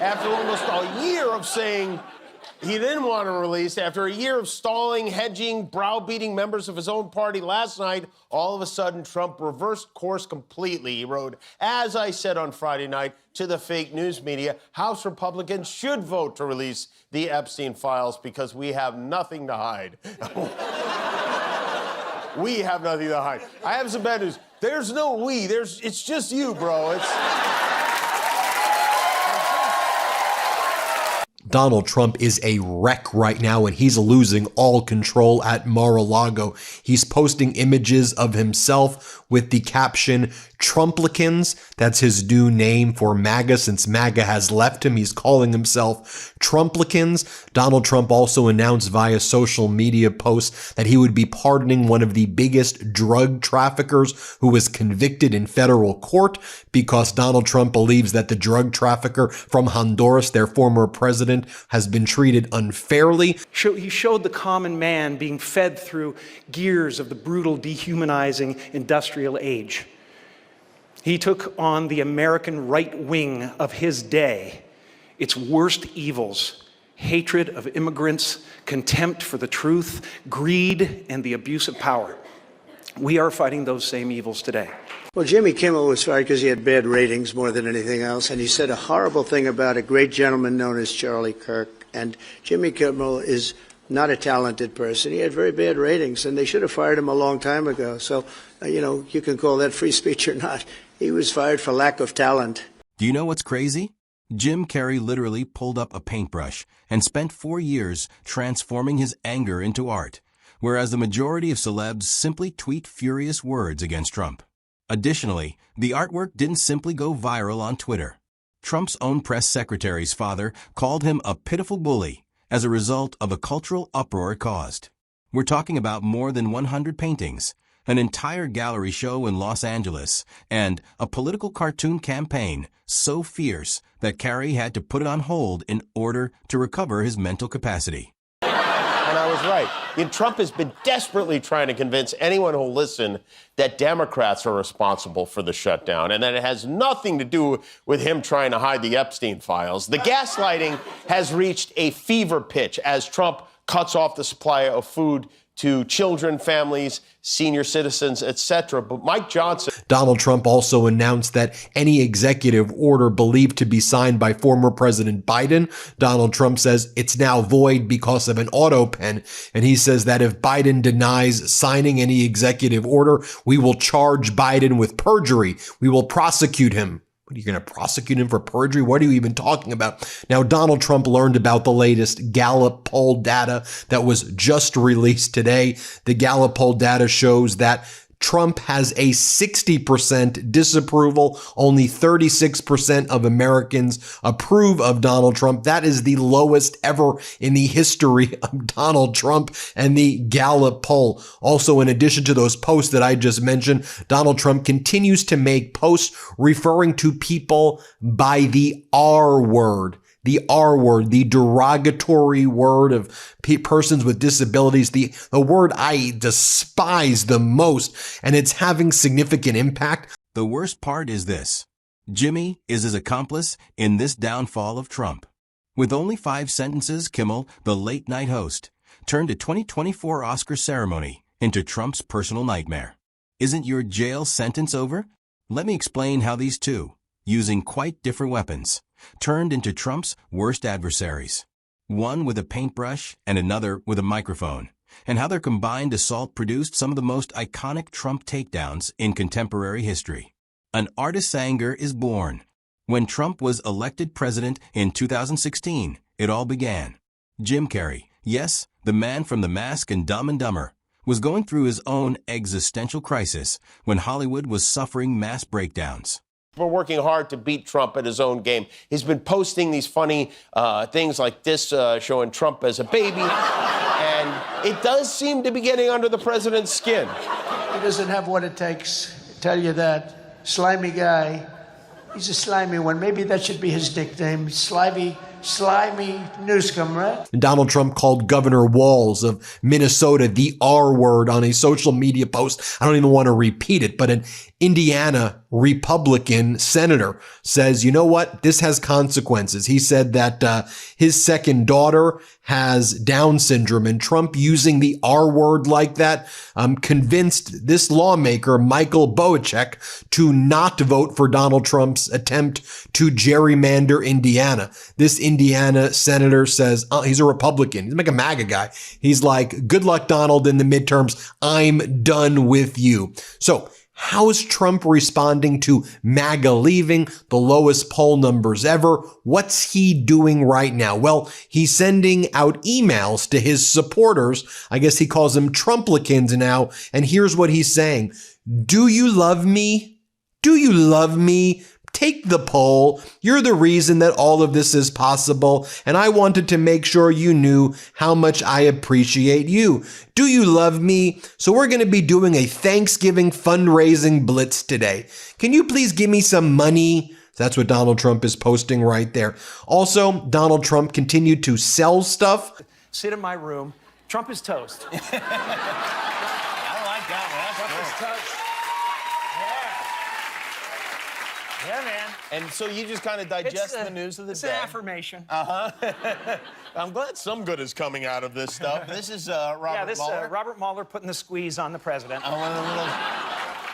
after almost a year of saying he didn't want to release, after a year of stalling, hedging, browbeating members of his own party last night, all of a sudden Trump reversed course completely. He wrote, as I said on Friday night to the fake news media, House Republicans should vote to release the Epstein files because we have nothing to hide. We have nothing to hide. I have some bad news. There's no we. It's just you, bro. Donald Trump is a wreck right now, and he's losing all control at Mar-a-Lago. He's posting images of himself with the caption, Trumplicans. That's his new name for MAGA since MAGA has left him. He's calling himself Trumplicans. Donald Trump also announced via social media posts that he would be pardoning one of the biggest drug traffickers who was convicted in federal court because Donald Trump believes that the drug trafficker from Honduras, their former president, has been treated unfairly. He showed the common man being fed through gears of the brutal, dehumanizing industrial age. He took on the American right wing of his day, its worst evils: hatred of immigrants, contempt for the truth, greed, and the abuse of power. We are fighting those same evils today. Well, Jimmy Kimmel was fired because he had bad ratings more than anything else, and he said a horrible thing about a great gentleman known as Charlie Kirk. And Jimmy Kimmel is not a talented person. He had very bad ratings, and they should have fired him a long time ago. So, you can call that free speech or not. He was fired for lack of talent. Do you know what's crazy? Jim Carrey literally pulled up a paintbrush and spent 4 years transforming his anger into art, whereas the majority of celebs simply tweet furious words against Trump. Additionally, the artwork didn't simply go viral on Twitter. Trump's own press secretary's father called him a pitiful bully as a result of a cultural uproar it caused. We're talking about more than 100 paintings, an entire gallery show in Los Angeles, and a political cartoon campaign so fierce that Carrey had to put it on hold in order to recover his mental capacity. And I was right. Trump has been desperately trying to convince anyone who'll listen that Democrats are responsible for the shutdown and that it has nothing to do with him trying to hide the Epstein files. The gaslighting has reached a fever pitch as Trump cuts off the supply of food to children, families, senior citizens, etc. But Mike Johnson... Donald Trump also announced that any executive order believed to be signed by former President Biden, Donald Trump says it's now void because of an auto pen. And he says that if Biden denies signing any executive order, we will charge Biden with perjury. We will prosecute him. What, are you going to prosecute him for perjury? What are you even talking about? Now, Donald Trump learned about the latest Gallup poll data that was just released today. The Gallup poll data shows that Trump has a 60% disapproval. Only 36% of Americans approve of Donald Trump. That is the lowest ever in the history of Donald Trump and the Gallup poll. Also, in addition to those posts that I just mentioned, Donald Trump continues to make posts referring to people by the R word. The R word, the derogatory word of persons with disabilities, the word I despise the most, and it's having significant impact. The worst part is this. Jimmy is his accomplice in this downfall of Trump. With only 5 sentences, Kimmel, the late-night host, turned a 2024 Oscar ceremony into Trump's personal nightmare. Isn't your jail sentence over? Let me explain how these two, using quite different weapons, turned into Trump's worst adversaries. One with a paintbrush and another with a microphone, and how their combined assault produced some of the most iconic Trump takedowns in contemporary history. An artist's anger is born. When Trump was elected president in 2016, it all began. Jim Carrey, yes, the man from The Mask and Dumb and Dumber, was going through his own existential crisis when Hollywood was suffering mass breakdowns. We're working hard to beat Trump at his own game. He's been posting these funny things like this, showing Trump as a baby. And it does seem to be getting under the president's skin. He doesn't have what it takes, I tell you that. Slimy guy. He's a slimy one. Maybe that should be his nickname. Slimy Newscomb, right? Donald Trump called Governor Walz of Minnesota the R word on a social media post. I don't even want to repeat it, but in Indiana, Republican senator, says, you know what? This has consequences. He said that his second daughter has Down syndrome, and Trump, using the R word like that, convinced this lawmaker, Michael Boacek, to not vote for Donald Trump's attempt to gerrymander Indiana. This Indiana senator says, he's a Republican. He's like a MAGA guy. He's like, good luck, Donald, in the midterms. I'm done with you. So how is Trump responding to MAGA leaving, the lowest poll numbers ever? What's he doing right now? Well, he's sending out emails to his supporters. I guess he calls them Trumplicans now. And here's what he's saying. Do you love me? Do you love me? Take the poll. You're the reason that all of this is possible, and I wanted to make sure you knew how much I appreciate you. Do you love me? So we're going to be doing a Thanksgiving fundraising blitz today. Can you please give me some money? That's what Donald Trump is posting right there. Also, Donald Trump continued to sell stuff. Sit in my room. Trump is toast. I like that one. That's good. Toast. Yeah, man. And so you just kind of digest the news of the It's day. an affirmation. I'm glad some good is coming out of this stuff. This is Robert Mueller. Robert Mueller putting the squeeze on the president. I want a little...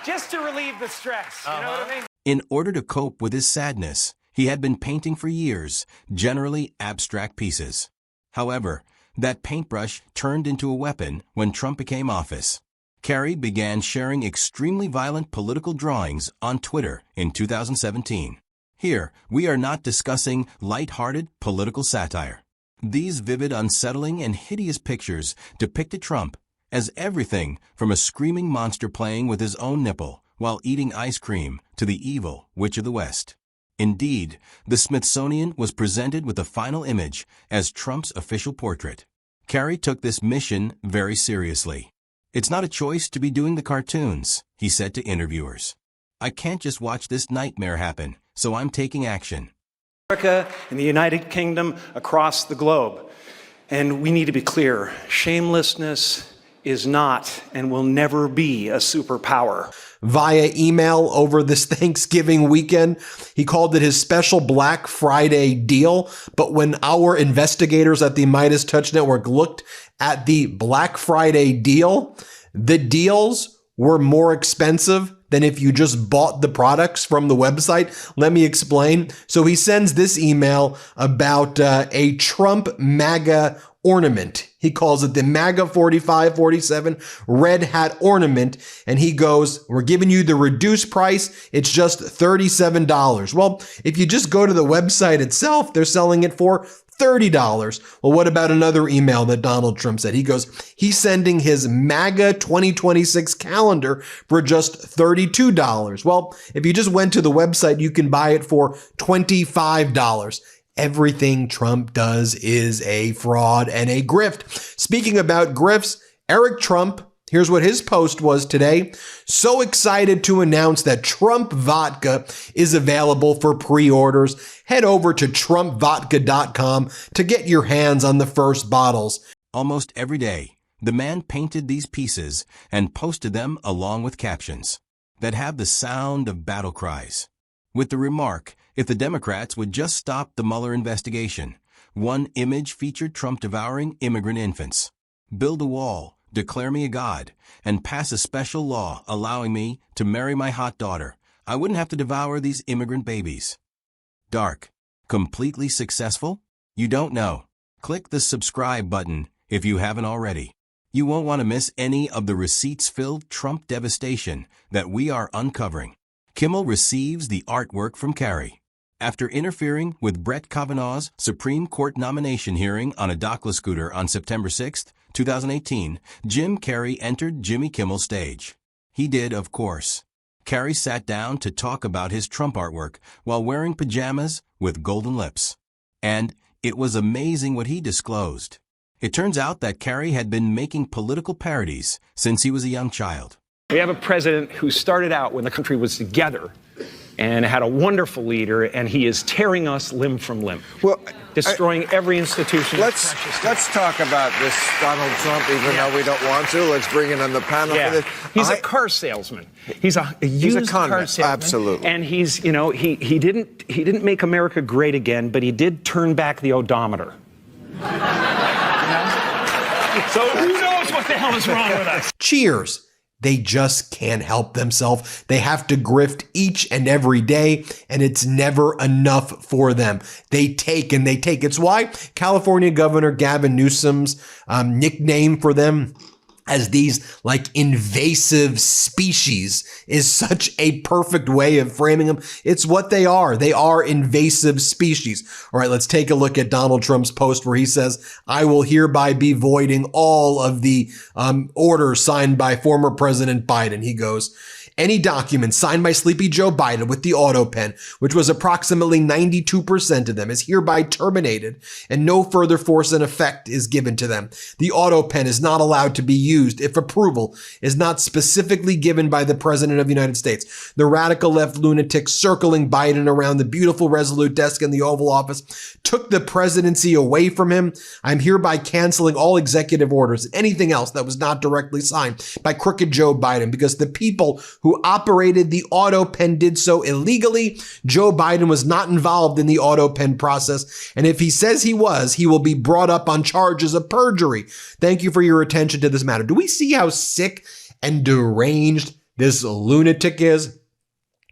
Just to relieve the stress. You know what I mean? In order to cope with his sadness, he had been painting for years, generally abstract pieces. However, that paintbrush turned into a weapon when Trump became office. Carrey began sharing extremely violent political drawings on Twitter in 2017. Here, we are not discussing light-hearted political satire. These vivid, unsettling, and hideous pictures depicted Trump as everything from a screaming monster playing with his own nipple while eating ice cream to the evil Witch of the West. Indeed, the Smithsonian was presented with the final image as Trump's official portrait. Carrey took this mission very seriously. It's not a choice to be doing the cartoons, he said to interviewers. I can't just watch this nightmare happen, so I'm taking action. America and the United Kingdom, across the globe. And we need to be clear, shamelessness is not and will never be a superpower. Via email over this Thanksgiving weekend, he called it his special Black Friday deal. But when our investigators at the Midas Touch Network looked at the Black Friday deal, the deals were more expensive than if you just bought the products from the website. Let me explain. So he sends this email about a Trump MAGA ornament. He calls it the MAGA 4547 red hat ornament. And he goes, we're giving you the reduced price. It's just $37. Well, if you just go to the website itself, they're selling it for $30. Well, what about another email that Donald Trump said? He goes, he's sending his MAGA 2026 calendar for just $32. Well, if you just went to the website, you can buy it for $25. Everything Trump does is a fraud and a grift. Speaking about grifts, Eric Trump, here's what his post was today. So excited to announce that Trump vodka is available for pre-orders. Head over to trumpvodka.com to get your hands on the first bottles. Almost every day, the man painted these pieces and posted them along with captions that have the sound of battle cries. With the remark, if the Democrats would just stop the Mueller investigation, one image featured Trump devouring immigrant infants. Build a wall, declare me a god, and pass a special law allowing me to marry my hot daughter. I wouldn't have to devour these immigrant babies. Dark. Completely successful? You don't know. Click the subscribe button if you haven't already. You won't want to miss any of the receipts-filled Trump devastation that we are uncovering. Kimmel receives the artwork from Carrey. After interfering with Brett Kavanaugh's Supreme Court nomination hearing on a Daca scooter on September 6, 2018, Jim Carrey entered Jimmy Kimmel's stage. He did, of course. Carrey sat down to talk about his Trump artwork while wearing pajamas with golden lips. And it was amazing what he disclosed. It turns out that Carrey had been making political parodies since he was a young child. We have a president who started out when the country was together and had a wonderful leader, and he is tearing us limb from limb. Well, destroying every institution. Let's talk about this Donald Trump, even though we don't want to. Let's bring in on the panel for this. He's a car salesman. He's a used con car man. salesman. Absolutely. And he's, you know, he didn't make America great again, but he did turn back the odometer. So who knows what the hell is wrong with us? Cheers. They just can't help themselves. They have to grift each and every day, and it's never enough for them. They take and they take. It's why California Governor Gavin Newsom's nickname for them as these like invasive species is such a perfect way of framing them. It's what they are. They are invasive species. All right, let's take a look at Donald Trump's post where he says, I will hereby be voiding all of the orders signed by former President Biden. He goes, any document signed by Sleepy Joe Biden with the auto pen, which was approximately 92% of them, is hereby terminated and no further force and effect is given to them. The auto pen is not allowed to be used if approval is not specifically given by the President of the United States. The radical left lunatics circling Biden around the beautiful Resolute desk in the Oval Office took the presidency away from him. I'm hereby canceling all executive orders and anything else that was not directly signed by crooked Joe Biden because the people who operated the auto pen did so illegally. Joe Biden was not involved in the auto pen process. And if he says he was, he will be brought up on charges of perjury. Thank you for your attention to this matter. Do we see how sick and deranged this lunatic is?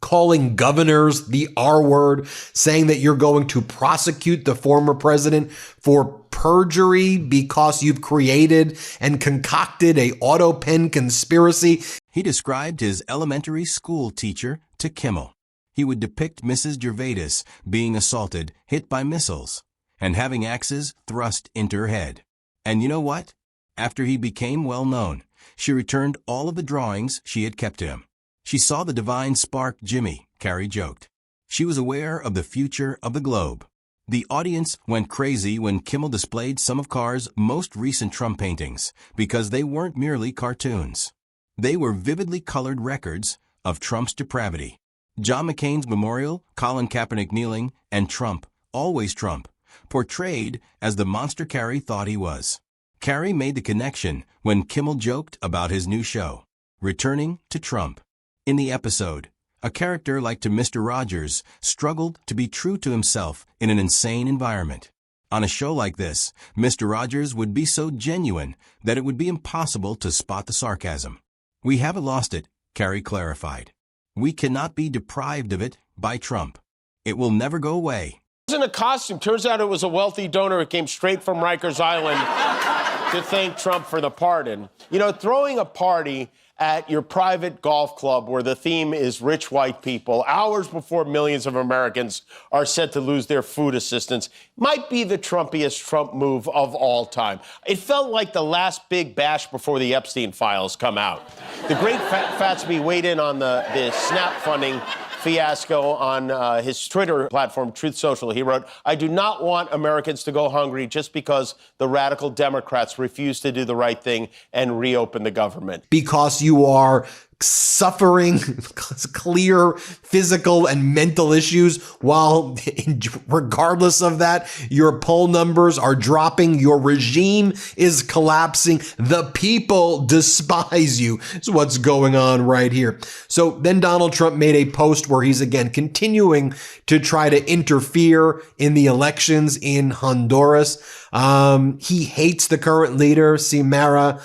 Calling governors the R word, saying that you're going to prosecute the former president for perjury because you've created and concocted a auto pen conspiracy. He described his elementary school teacher to Kimmel. He would depict Mrs. Gervais being assaulted, hit by missiles, and having axes thrust into her head. And you know what? After he became well known, she returned all of the drawings she had kept to him. She saw the divine spark Jimmy, Carrey joked. She was aware of the future of the globe. The audience went crazy when Kimmel displayed some of Carr's most recent Trump paintings because they weren't merely cartoons. They were vividly colored records of Trump's depravity. John McCain's memorial, Colin Kaepernick kneeling, and Trump, always Trump, portrayed as the monster Carrey thought he was. Carrey made the connection when Kimmel joked about his new show, Returning to Trump. In the episode, a character like to Mr. Rogers struggled to be true to himself in an insane environment. On a show like this, Mr. Rogers would be so genuine that it would be impossible to spot the sarcasm. We haven't lost it, Carrey clarified. We cannot be deprived of it by Trump. It will never go away. It wasn't a costume. Turns out it was a wealthy donor who came straight from Rikers Island to thank Trump for the pardon. You know, throwing a party at your private golf club where the theme is rich white people, hours before millions of Americans are set to lose their food assistance, might be the Trumpiest Trump move of all time. It felt like the last big bash before the Epstein files come out. The great Fatsby weighed in on the SNAP funding fiasco on his Twitter platform, Truth Social. He wrote, I do not want Americans to go hungry just because the radical Democrats refuse to do the right thing and reopen the government. Because you are suffering clear physical and mental issues while regardless of that, your poll numbers are dropping, your regime is collapsing, the people despise you. Is what's going on right here. So then Donald Trump made a post where he's again continuing to try to interfere in the elections in Honduras. He hates the current leader, Xiomara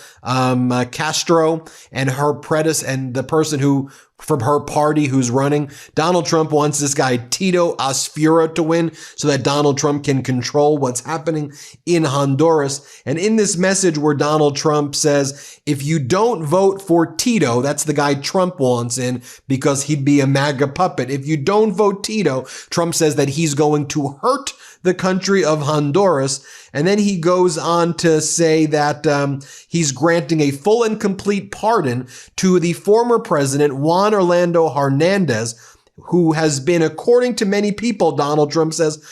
Castro, and her predecessor, and the person who from her party who's running. Donald Trump wants this guy Tito Asfura to win so that Donald Trump can control what's happening in Honduras. And in this message where Donald Trump says, if you don't vote for Tito, that's the guy Trump wants in because he'd be a MAGA puppet. If you don't vote Tito, Trump says that he's going to hurt the country of Honduras. And then he goes on to say that he's granting a full and complete pardon to the former president, Juan Orlando Hernandez, who has been, according to many people, Donald Trump says,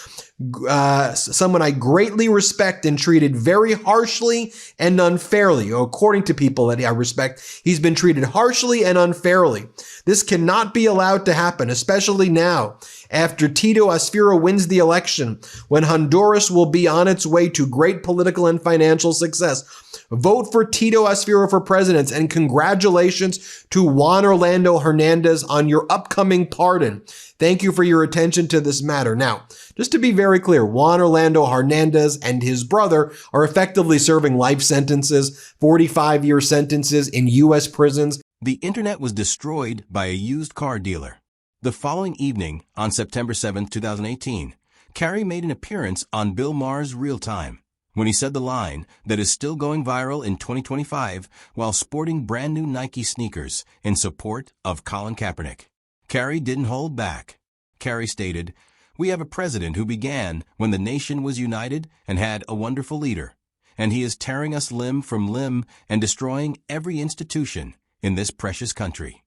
someone I greatly respect and treated very harshly and unfairly. According to people that I respect, he's been treated harshly and unfairly. This cannot be allowed to happen, especially now, after Tito Asfiro wins the election, when Honduras will be on its way to great political and financial success. Vote for Tito Asfiro for president, and congratulations to Juan Orlando Hernandez on your upcoming pardon. Thank you for your attention to this matter. Now, just to be very clear, Juan Orlando Hernandez and his brother are effectively serving life sentences, 45-year sentences in U.S. prisons. The internet was destroyed by a used car dealer. The following evening, on September 7, 2018, Carrey made an appearance on Bill Maher's Real Time when he said the line that is still going viral in 2025 while sporting brand new Nike sneakers in support of Colin Kaepernick. Carrey didn't hold back. Carrey stated, "We have a president who began when the nation was united and had a wonderful leader, and he is tearing us limb from limb and destroying every institution in this precious country."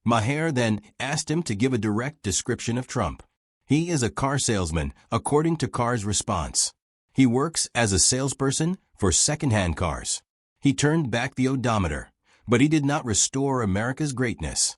Maher then asked him to give a direct description of Trump. He is a car salesman, according to Carr's response. He works as a salesperson for second-hand cars. He turned back the odometer, but he did not restore America's greatness.